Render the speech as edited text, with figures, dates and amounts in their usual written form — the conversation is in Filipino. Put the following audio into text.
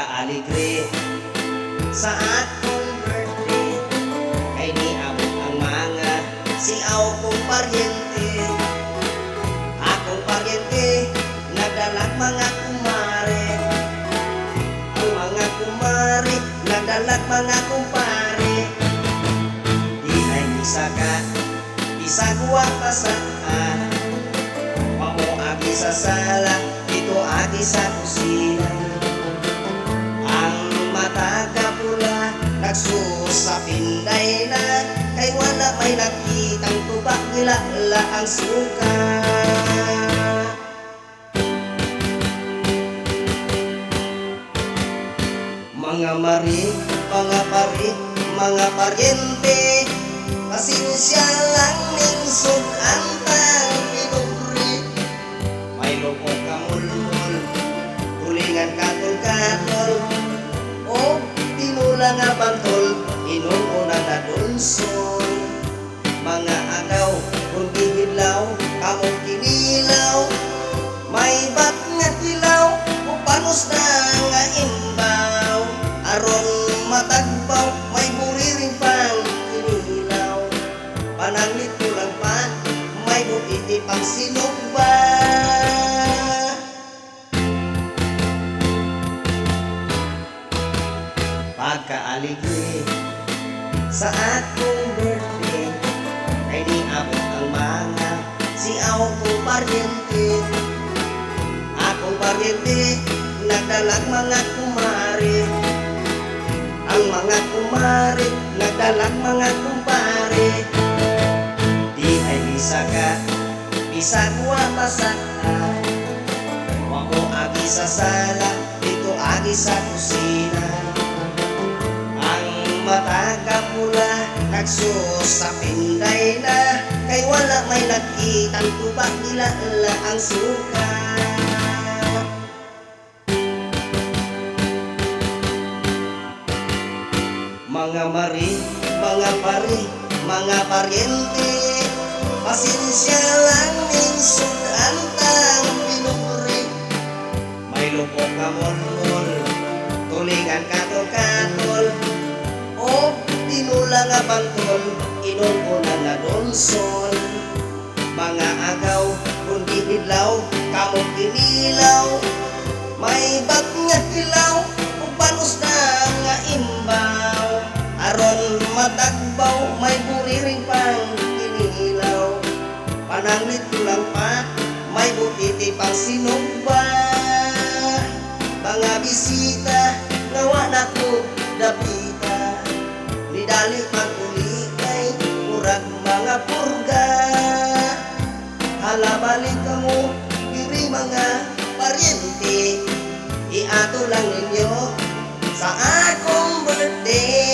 pagka-aligre sa akong birthday, kay niabot ang mga siaw kong paryente. Akong paryente nagdalag mga kumare, ang mga kumare nagdalag mga kumpare. Di ay isagwa pa sa pamo agi sa sala, dito agi sa kusina. Ang mata ka pula nagsusapinday na, kay wala may nakitang tubak nila ang suka. Mga mari, mga pari, mga paryente, pasensya lang ningsod ang tang pinugri. May lupong kamulmul, hulingan katol-katol, o tinula nga bantol, inuuna na dulsol. Mga agaw, kung gihidlaw, kamong kinilaw, may bat nga tilaw, o panos na nga imbaw. Aron matagbaw, may buriring pang kinilaw, pananglit ko lang pa, may butiti pang sinugba. Pagka-aligre sa akong birthday, kay niabot ang mga siaw kong paryente. Akong paryente nagdalag mga kumare, ang mga kumare nagdalag mga kumpare. Di ay bisagwa pasaka, wako agi sa sala, dito agi sa kusina. Ang mata ka pula nagsusapinday na, kay wala may nakitang tubak nila ang suka. Mga mari, mga pari, mga paryente, pasensya lang ningsod ang tang pinugri. May lupok ka mulmul, tulingan katol-katol, o tinula nga bantol, inuuna na dulsol. Mga agaw, kung gihidlaw, kamong kinilaw, may bat nga tilaw, o panos na nga imbaw. Aron matagbaw, may buriring pang kinilaw, pananglit ko lang pa, may butiti pang sinugba. Mga bisita, ngawa na ko dapita, nidali pag-ulikay, murag mga purga. Halabalik ka mo, diri mga paryente, iato lang ninyo sa akong birthday.